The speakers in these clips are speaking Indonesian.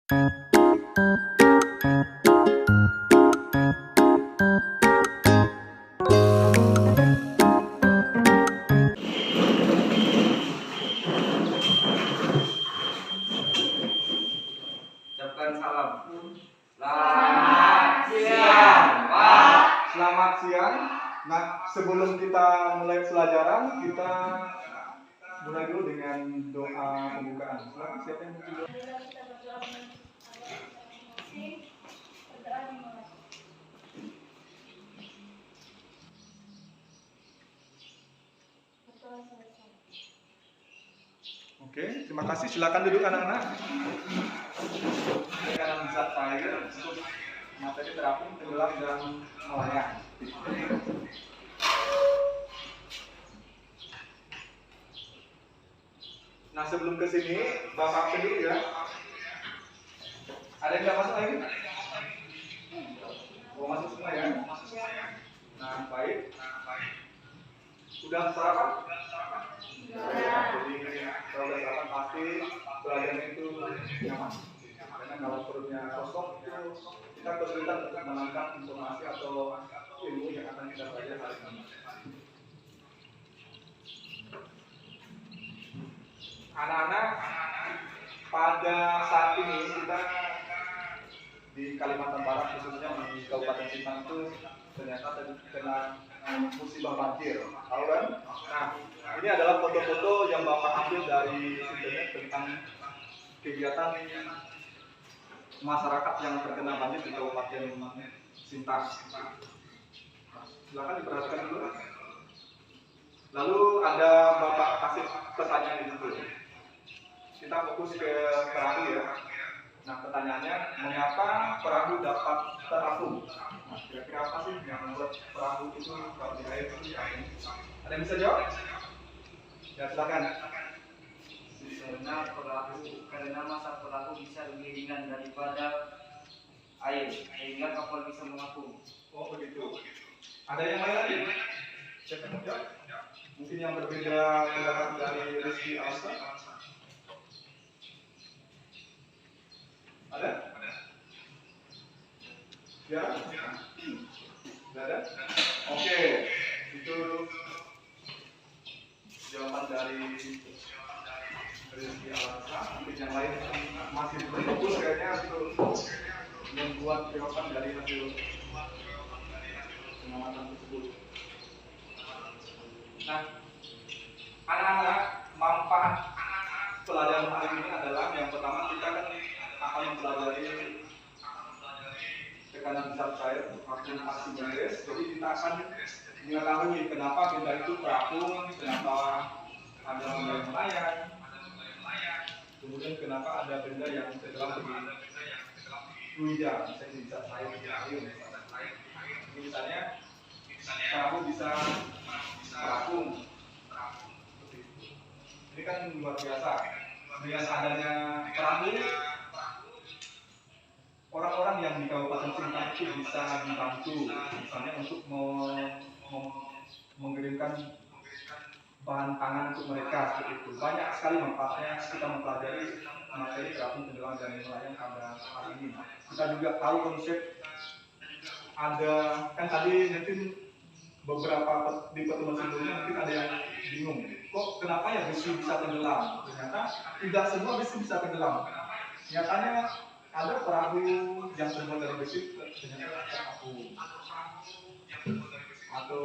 Ucapkan salam. Selamat siang, Pak. Selamat siang. Nah, sebelum kita mulai pelajaran, kita mulai dulu dengan doa pembukaan. Silakan, siapa yang mau berdoa? Kita berdoa masing-masing, berdoa dimulai. Berdoa selesai. Oke, terima kasih. Silakan duduk anak-anak. Kanan bisa saya untuk materi terapung, tenggelam dan melayang. Nah, sebelum ke sini, Bapak dulu ya. Ada yang nggak masuk lagi? Mau masuk semua ya? Nah, baik. Udah sarapan? Ya. Jadi kalau udah sarapan pasti pelajaran itu nyaman. Karena kalau perutnya kosong itu kita kesulitan untuk menangkap informasi atau ilmu yang akan kita pelajari hari ini. Anak-anak, pada saat ini kita di Kalimantan Barat, khususnya di Kabupaten Sintang itu ternyata kena musibah banjir, tahu kan? Nah, ini adalah foto-foto yang Bapak ambil dari internet tentang kegiatan masyarakat yang terkena banjir di Kabupaten Sintang. Silakan diperhatikan dulu. Lalu ada Bapak kasih pertanyaan di situ. Kita fokus ke perahu ya. Nah, pertanyaannya, mengapa perahu dapat terapung? Nah, kira-kira apa sih yang membuat perahu itu kalau di air itu terapung? Ada yang bisa jawab? Ya, silakan. Karena masa perahu bisa lebih ringan daripada air, sehingga kapal bisa mengapung. Oh, begitu. Ada yang lain lagi? Siapa yang jawab? Mungkin yang berbeda pendapat dari Rizky Alsa? Ada? Ya? Tidak ada? Oke, itu jawaban dari Rizky Alsa. Mungkin yang lain masih berfokus kayaknya itu membuat jawaban dari hasil pengamatan tersebut. Nah, anak-anak, manfaat pelajaran hari ini adalah yang pertama kita kan akan mempelajari tekanan zat cair akumulasi gas. Jadi kita akan mengetahui kenapa benda itu terapung, kenapa ada benda yang melayang, kemudian kenapa ada benda yang tenggelam di fluida, misalnya bisa cair di air. Misalnya perahu bisa terapung. Ini kan luar biasa. Dengan adanya perahu, orang-orang yang di Kabupaten Sintang itu bisa dibantu, misalnya untuk mengirimkan bahan pangan untuk mereka seperti itu. Banyak sekali manfaatnya kita mempelajari materi terapung, tenggelam dan melayang pada hari ini. Kita juga tahu konsep ada, kan tadi mungkin beberapa di pertemuan sebelumnya mungkin ada yang bingung, kok kenapa ya besi bisa tenggelam? Ternyata tidak semua besi bisa tenggelam. Nyatanya ada perahu yang terbuat dari besi ternyata terapung, atau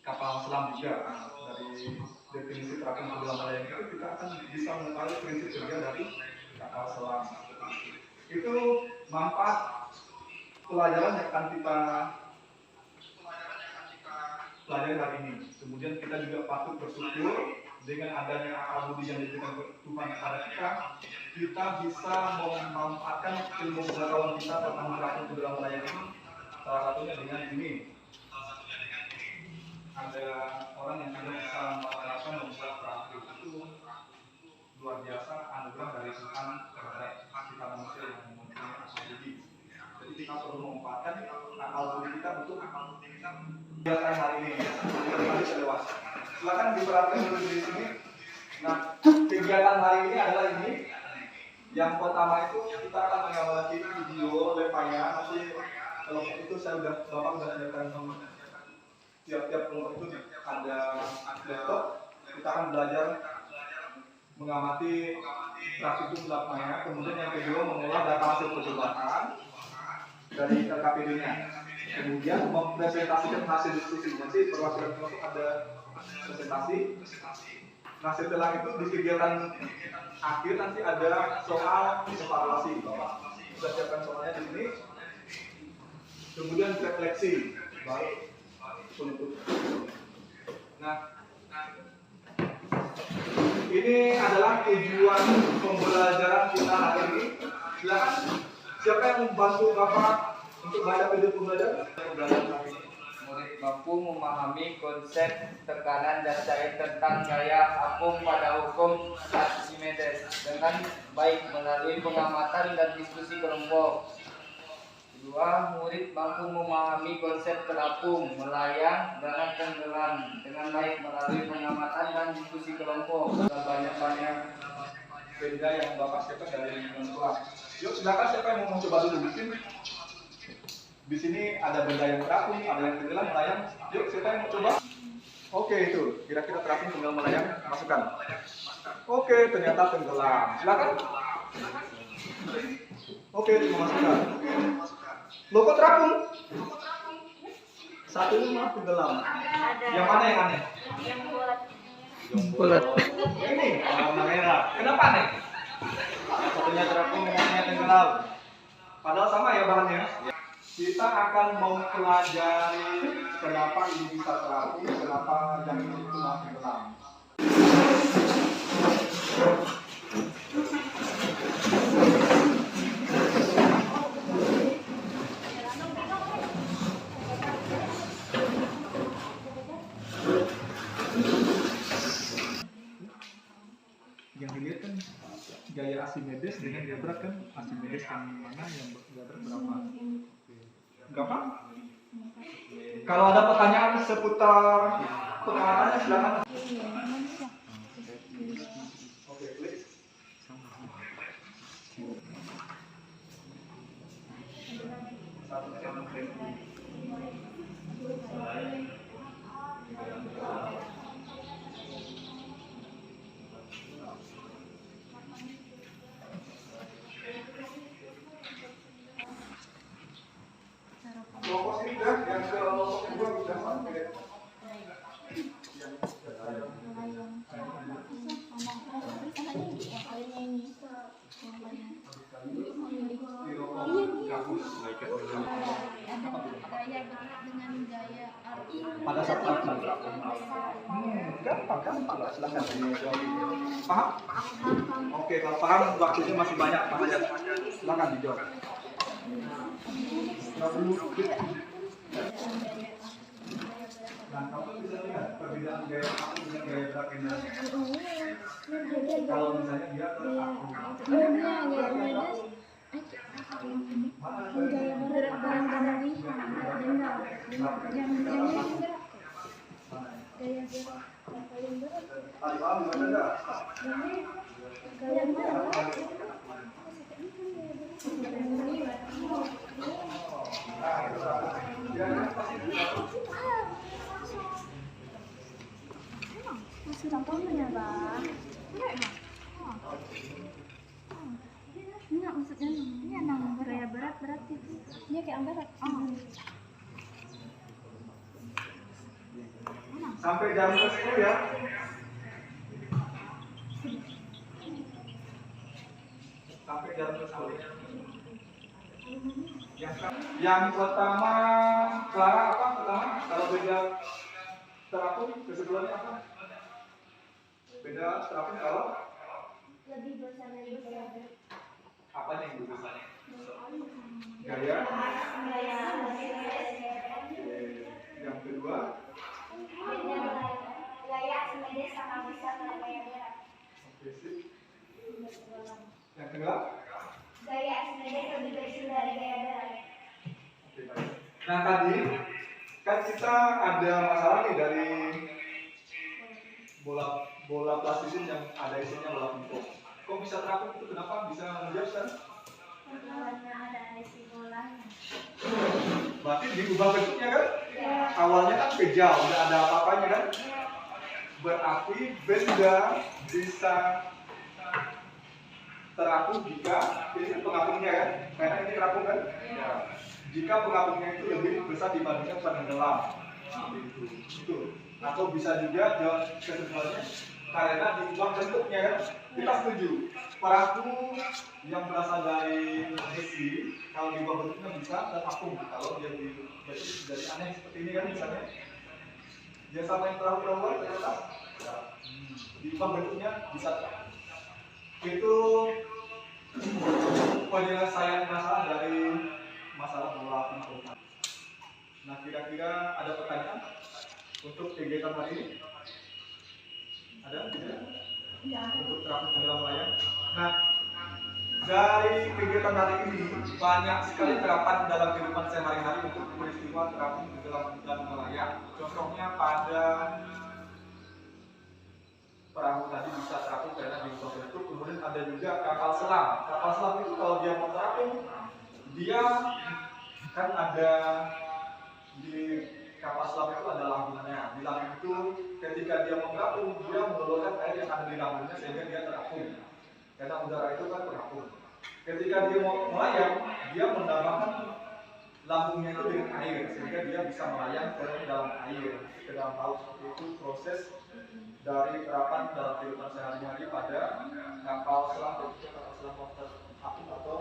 kapal selam juga. Dari definisi terapung tenggelam melayang itu kita akan bisa mengetahui prinsip kerja dari kapal selam. Itu manfaat pelajaran yang akan kita pelajari hari ini. Kemudian kita juga patut bersyukur dengan adanya akal budi yang diberikan Tuhan kepada kita bisa memanfaatkan ilmu pengetahuan kita tentang terapung tenggelam melayang ini. Salah satunya dengan ini. Ada orang yang sudah bisa melakukan membuat perahu, itu luar biasa anugerah dari Tuhan terhadap kita manusia yang mempunyai akal budi. Jadi kita perlu memanfaatkan akal budi kita untuk kegiatan hari ini. Kita lewat. Silakan diperhatikan dulu di sini. Nah, kegiatan hari ini adalah ini. Yang pertama itu kita akan mengamati video lepanya. Nanti kelompok itu saya bapak udah siapkan tiap kelompok itu ada laptop. Kita akan belajar mengamati praktikum lepanya. Kemudian yang kedua mengolah data hasil percobaan dari LKPD-nya. Kemudian mempresentasikan hasil diskusi. Nanti perwakilan kelompok ada presentasi. Nah setelah itu di kegiatan akhir nanti ada soal evaluasi. Sudah siapkan soalnya di sini. Kemudian refleksi, baru penutup. Nah, ini adalah tujuan pembelajaran kita hari ini. Silakan, siapa yang membantu Bapak untuk baca video pembelajaran? Pembelajaran hari ini. Murid mampu memahami konsep tekanan dan cair tentang gaya apung pada hukum Archimedes dengan baik melalui pengamatan dan diskusi kelompok. Kedua, murid mampu memahami konsep terapung, melayang, dan tenggelam dengan baik melalui pengamatan dan diskusi kelompok. Banyak-banyak benda yang Bapak siapkan dari kelas. Yuk silakan, siapa yang mau coba dulu bikin? Di sini ada benda yang terapung, ada yang tenggelam, melayang. Yuk, siapa yang mau coba? Oke, itu. Kira-kira terapung, tenggelam, melayang. Masukkan. Oke, ternyata tenggelam. Silakan. Oke, dimasukkan. Loh, kok terapung? Satu ini malah tenggelam. Yang mana yang aneh? Yang bulat. Bulat. Ini warna merah. Kenapa aneh? Satunya terapung, yang satunya tenggelam. Padahal sama ya bahannya. Kita akan mempelajari kenapa ini bisa terapung, kenapa yang ini cuma tenggelam. Yang dilihat kan gaya Archimedes dengan gaya berat kan, Archimedes yang mana yang gaya berat berapa? Enggak apa? Kalau ada pertanyaan seputar pengalamannya silakan. Oke, klik. Kelompok sini udah, yang kelompok kedua udah sampai. Pada saat gampang, silakan. Paham? Oke, kalau paham waktunya masih banyak, silakan dijawab. Nah, kamu bisa lihat perbedaan gaya aku dengan gaya berat energi. Kalau misalnya dia Masih tampangnya bang. Enggak maksudnya ini nang gaya berat itu. Dia kayak berat. sampai jam 10 ya. Sampai jam 10. Yang pertama, Clara apa pertama? Kalau beda terapung, kesimpulannya apa? Beda terapung kalau Lebih besar dari gaya berat. apanya yang besar? Gaya. Yang kedua, Gaya Archimedes sama besar dari gaya berat. oke, sip. Yang kedua, Gaya Archimedes lebih kecil dari gaya berat. oke, baik. Nah tadi kan kita ada masalah nih dari bola plastisin yang ada isinya bola pingpong. Kok bisa terapung itu? Kenapa bisa menjawab? Awalnya ada isi bolanya. Berarti diubah bentuknya kan? Ya. Awalnya kan kejauh, nggak ada apa-apanya kan? Berarti benda bisa terapung jika ini kan pengapungnya kan? Karena ini terapung kan? Ya. Jika pengapungnya itu lebih besar dibandingkan penenggelam. Itu. Atau bisa juga jawab kesimpulannya karena diubah bentuknya kan? Kita setuju. Perahu yang berasal dari besi kalau diubah bentuknya bisa terapung. Kalau dia dari aneh seperti ini kan misalnya. Dia sama yang perahu-perahuan ternyata diubah bentuknya bisa. Itu penyelesaian masalah dari masalah bola pingpong. Nah, kira-kira ada pertanyaan untuk kegiatan hari ini? Ada? Tidak? Untuk terapung tenggelam layang. Nah, dari kegiatan hari ini banyak sekali terapan dalam kehidupan sehari-hari untuk peristiwa terapung tenggelam dan melayang. Contohnya pada perahu tadi bisa terapung karena diubah bentuk. Kemudian ada juga kapal selam. Kapal selam itu kalau dia mau terapung, dia kan ada di kapal selam itu ada lambungnya. Di lambung itu ketika dia mau terapung, dia mengeluarkan air yang ada di lambungnya sehingga dia terapung. Karena udara itu kan terapung. Ketika dia mau melayang, dia menambahkan lambungnya itu dengan air sehingga dia bisa melayang ke dalam air, ke dalam laut. Seperti itu proses dari terapan dalam kehidupan sehari-hari pada kapal selam dan juga kapal selam terapung atau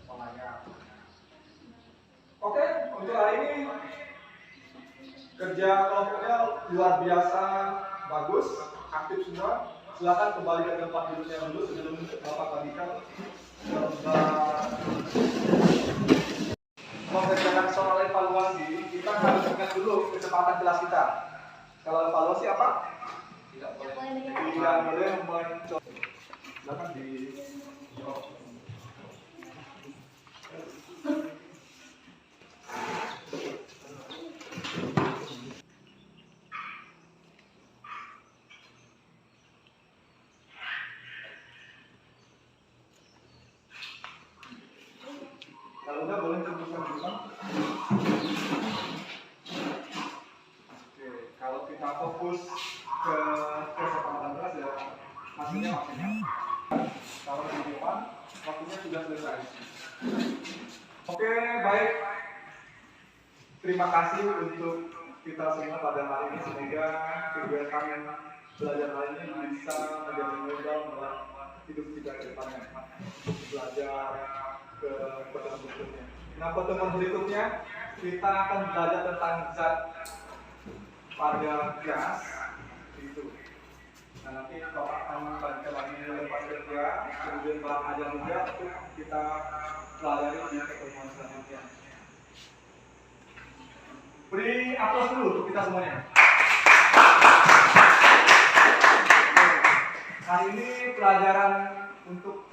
melayang. Oke, untuk hari ini kerja kelompoknya luar biasa bagus, aktif semua. Silakan kembali ke tempat duduknya dulu sebelum Bapak bagikan mengerjakan soal evaluasi. Kita harus ingat dulu kecepatan kelas kita. Kalau evaluasi apa? Tidak boleh mencoba. Silakan dijawab. Kalau udah boleh teruskan dulu. Oke, kalau kita fokus ke kesepakatan kelas ya hasilnya maksimal. Kalau di depan waktunya sudah selesai. Oke, baik. Terima kasih untuk kita semua pada hari ini. Semoga kegiatan belajar hari ini bisa menjadi modal dalam hidup kita ke depannya. Belajar ke pertemuan berikutnya. Nah, pertemuan berikutnya kita akan belajar tentang zat pada gas itu. Nah, nanti Bapak akan baca lagi lepas kerja, kemudian bahan ajar juga untuk kita pelajari di pertemuan selanjutnya. Beri aplaus dulu untuk kita semuanya. Hari ini pelajaran untuk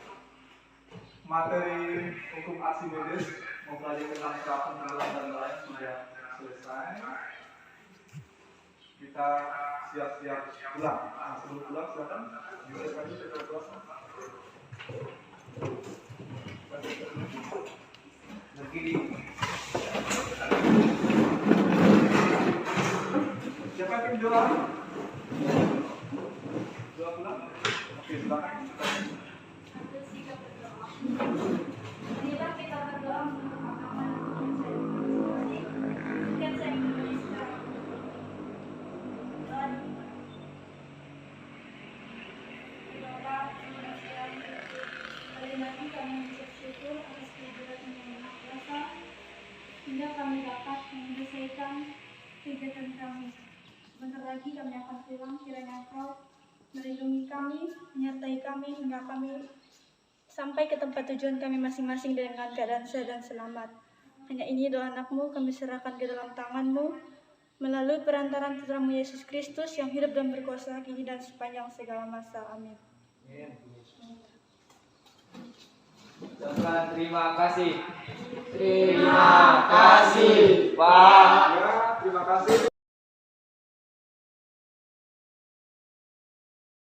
materi hukum Archimedes mempelajari tentang terapung tenggelam dan melayang sudah selesai. Kita siap-siap pulang. Nah, sebelum pulang silakan disiapkan juga ke kelas. Begini. Siapa yang jualan? Jual pulang? Oke, silakan. Inilah kita berdoa untuk pemahaman kan saya Indonesia. Kali lagi kami bersyukur atas kehadiran yang Maha Kuasa hingga kami dapat menyelesaikan kegiatan kami. Sebentar lagi kami akan pulang, kiranya Engkau melindungi kami, menyertai kami hingga kami sampai ke tempat tujuan kami masing-masing dengan keadaan sehat dan selamat. Hanya ini doa anakmu kami serahkan ke dalam tanganmu melalui perantaran putramu Yesus Kristus yang hidup dan berkuasa kini dan sepanjang segala masa. Amin. Terima kasih. Terima kasih, Pak. Ya, terima kasih.